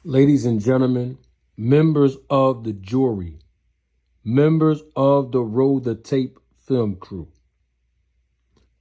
Ladies and gentlemen, members of the jury, members of the Roll the Tape film crew,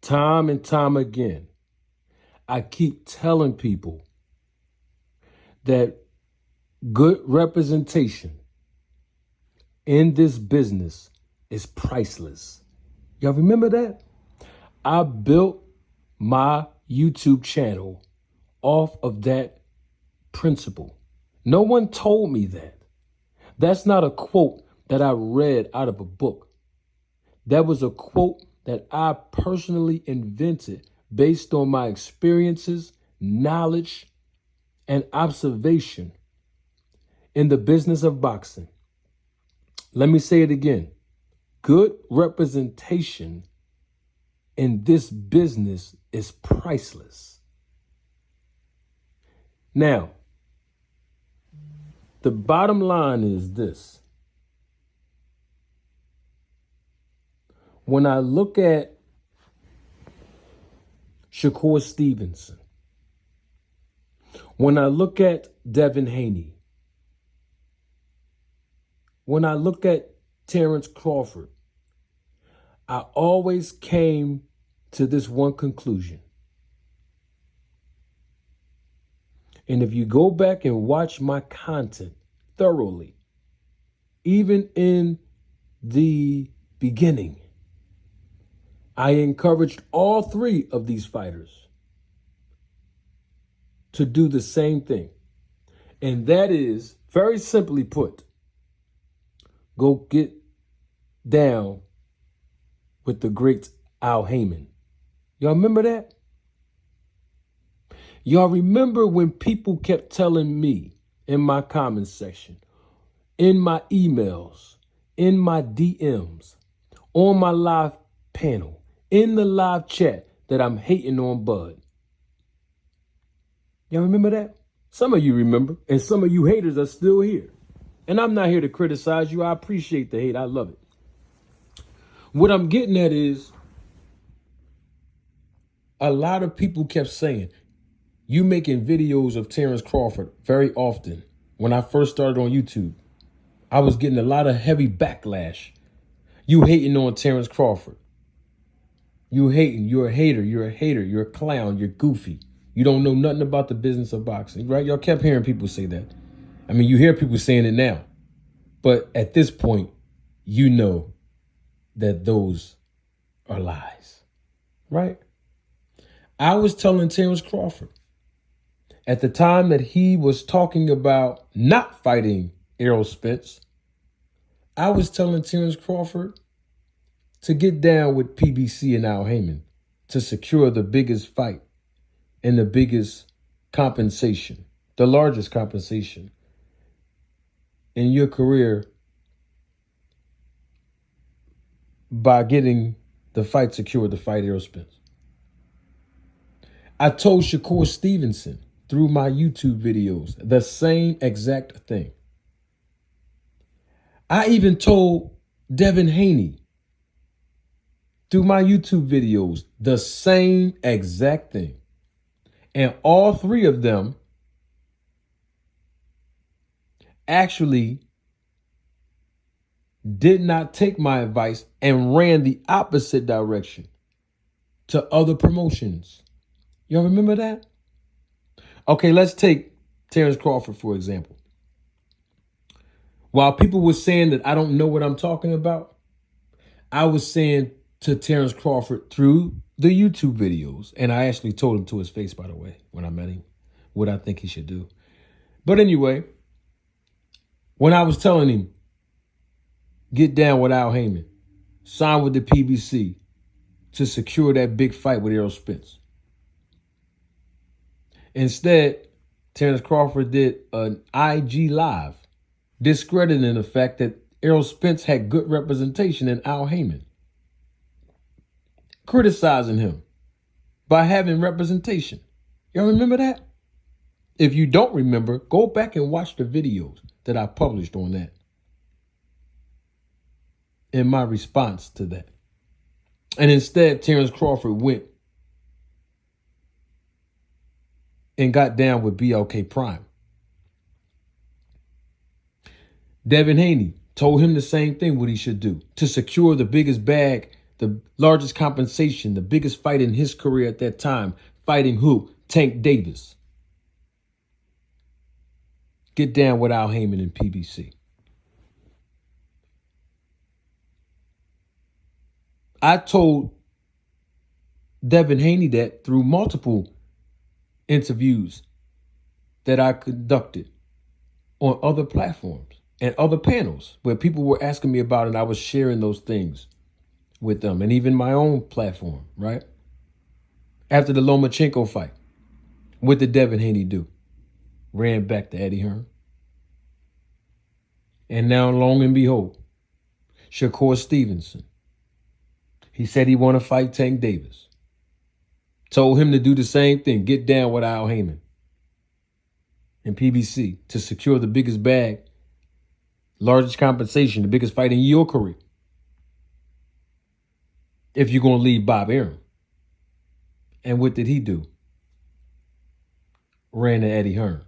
time and time again, I keep telling people that good representation in this business is priceless. Y'all remember that? I built my YouTube channel off of that principle. No one told me that. That's not a quote that I read out of a book. That was a quote that I personally invented based on my experiences, knowledge, and observation in the business of boxing. Let me say it again. Good representation in this business is priceless. Now, the bottom line is this. When I look at Shakur Stevenson, when I look at Devin Haney, when I look at Terrence Crawford, I always came to this one conclusion. And if you go back and watch my content thoroughly, even in the beginning, I encouraged all three of these fighters to do the same thing. And that is, very simply put, go get down with the great Al Heyman. Y'all remember that? Y'all remember when people kept telling me in my comments section, in my emails, in my DMs, on my live panel, in the live chat that I'm hating on Bud? Y'all remember that? Some of you remember, and some of you haters are still here. And I'm not here to criticize you. I appreciate the hate. I love it. What I'm getting at is a lot of people kept saying, you making videos of Terrence Crawford very often. When I first started on YouTube, I was getting a lot of heavy backlash. You hating on Terrence Crawford. You hating. You're a hater. You're a hater. You're a clown. You're goofy. You don't know nothing about the business of boxing, right? Y'all kept hearing people say that. I mean, you hear people saying it now. But at this point, you know that those are lies, right? I was telling Terrence Crawford at the time that he was talking about not fighting Errol Spence, I was telling Terrence Crawford to get down with PBC and Al Heyman to secure the biggest fight and the biggest compensation, the largest compensation in your career by getting the fight secured to fight Errol Spence. I told Shakur Stevenson through my YouTube videos the same exact thing. I even told Devin Haney through my YouTube videos the same exact thing. And all three of them actually did not take my advice and ran the opposite direction to other promotions. Y'all remember that? Okay, let's take Terrence Crawford, for example. While people were saying that I don't know what I'm talking about, I was saying to Terrence Crawford through the YouTube videos, and I actually told him to his face, by the way, when I met him, what I think he should do. But anyway, when I was telling him, get down with Al Heyman, sign with the PBC to secure that big fight with Errol Spence. Instead, Terrence Crawford did an IG Live discrediting the fact that Errol Spence had good representation in Al Heyman, criticizing him by having representation. Y'all remember that? If you don't remember, go back and watch the videos that I published on that in my response to that. And instead, Terrence Crawford went and got down with BLK Prime. Devin Haney told him the same thing, what he should do to secure the biggest bag, the largest compensation, the biggest fight in his career at that time, fighting who? Tank Davis. Get down with Al Heyman and PBC. I told Devin Haney that through multiple interviews that I conducted on other platforms and other panels where people were asking me about it, and I was sharing those things with them, and even my own platform, right? After the Lomachenko fight, what did Devin Haney do? Ran back to Eddie Hearn. And now, long and behold, Shakur Stevenson. He said he want to fight Tank Davis. Told him to do the same thing. Get down with Al Heyman and PBC to secure the biggest bag, largest compensation, the biggest fight in your career. If you're going to leave Bob Arum. And what did he do? Ran to Eddie Hearn.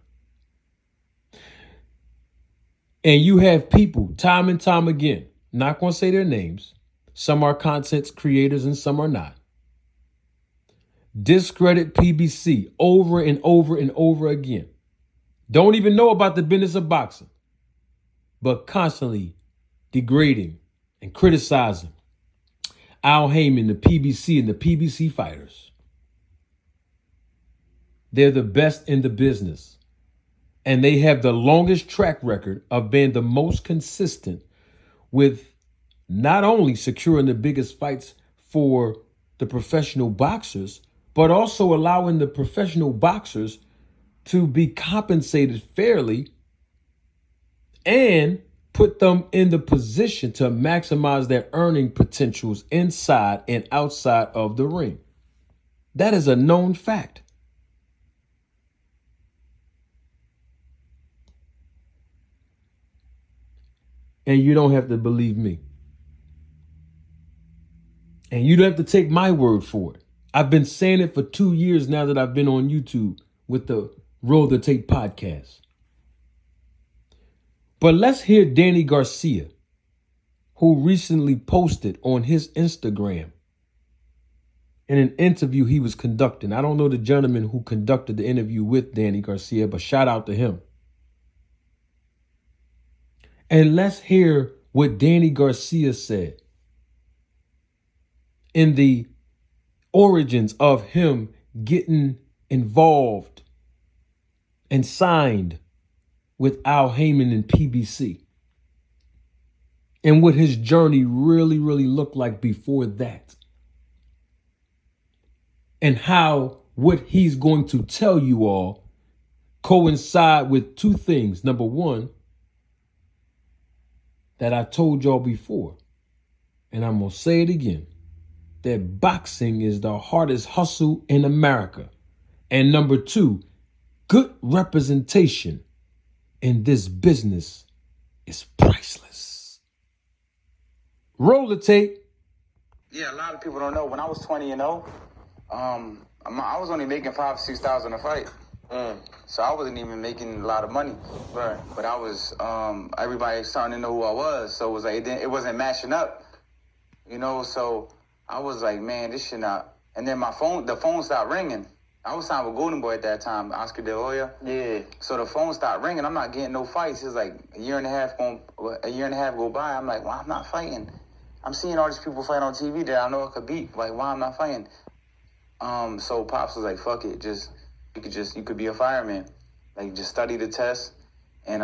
And you have people, time and time again, not going to say their names. Some are content creators and some are not. Discredit PBC over and over and over again. Don't even know about the business of boxing, but constantly degrading and criticizing Al Heyman, the PBC, and the PBC fighters. They're the best in the business. And they have the longest track record of being the most consistent with not only securing the biggest fights for the professional boxers, but also allowing the professional boxers to be compensated fairly and put them in the position to maximize their earning potentials inside and outside of the ring. That is a known fact. And you don't have to believe me. And you don't have to take my word for it. I've been saying it for 2 years now that I've been on YouTube with the Roll the Tape podcast. But let's hear Danny Garcia, who recently posted on his Instagram in an interview he was conducting. I don't know the gentleman who conducted the interview with Danny Garcia, but shout out to him. And let's hear what Danny Garcia said in the origins of him getting involved and signed with Al Heyman and PBC. And what his journey really looked like before that. And how what he's going to tell you all coincide with two things. Number one, that I told y'all before, and I'm going to say it again, that boxing is the hardest hustle in America. And number two, good representation in this business is priceless. Roll the tape. Yeah, a lot of people don't know. When I was 20 and 0, I was only making $5,000-$6,000 a fight. So I wasn't even making a lot of money. Right. But I was, everybody was starting to know who I was. So it was like, it wasn't matching up, you know? So I was like, man, this shit not. And then the phone stopped ringing. I was signed with Golden Boy at that time, Oscar De La Hoya. Yeah. So the phone stopped ringing. I'm not getting no fights. It's like a year and a half go by. I'm like, well, I'm not fighting. I'm seeing all these people fight on TV that I know I could beat. Like, why I'm not fighting? So Pops was like, fuck it, you could be a fireman. Like, just study the test, and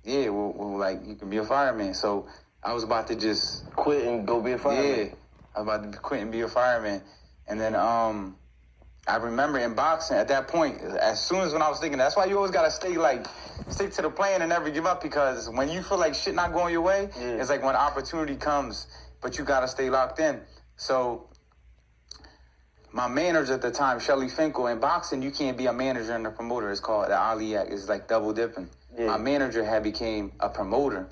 you can be a fireman. So I was about to just quit and go be a fireman. Yeah, I was about to quit and be a fireman. And then I remember in boxing at that point, as soon as when I was thinking, that's why you always gotta stick to the plan and never give up, because when you feel like shit not going your way, it's like when opportunity comes, but you gotta stay locked in. So my manager at the time, Shelly Finkel, in boxing, you can't be a manager and a promoter. It's called the Ali Act. It's like double dipping. Yeah. My manager had became a promoter,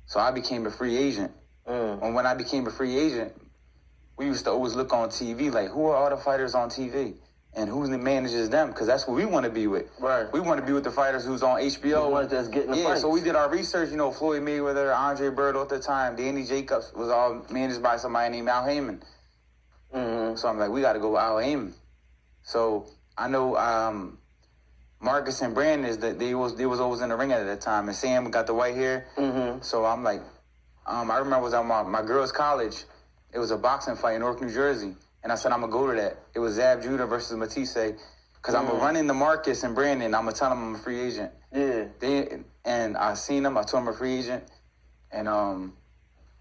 so I became a free agent. And when I became a free agent, we used to always look on TV like, who are all the fighters on TV? and who manages them, because that's what we want to be with. Right. We want to be with the fighters who's on HBO. The ones that's getting the fights. So we did our research. You know, Floyd Mayweather, Andre Berto at the time, Danny Jacobs was all managed by somebody named Al Heyman. Mm-hmm. So I'm like, we got to go with Al Heyman. So I know Marcus and Brandon they was always in the ring at that time, and Sam got the white hair. Mm-hmm. So I'm like, I remember I was at my girls' college. It was a boxing fight in Newark, New Jersey. And I said, I'm going to go to that. It was Zab Judah versus Matisse. Because I'm going to run into Marcus and Brandon. I'm going to tell them I'm a free agent. Yeah. And I seen them. I told them I'm a free agent. And,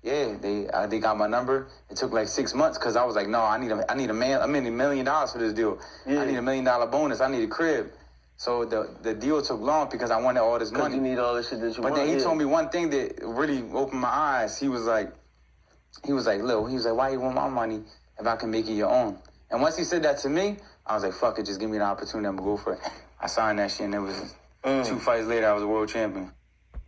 they got my number. It took like 6 months because I was like, no, I need $1 million for this deal. Yeah. I need $1 million bonus. I need a crib. So the deal took long because I wanted all this money. You need all this shit that you want. But then he told me one thing that really opened my eyes. He was like, Lil, why you want my money if I can make it your own? And once he said that to me, I was like, fuck it, just give me the opportunity, I'm gonna go for it. I signed that shit, and it was 2 fights later, I was a world champion.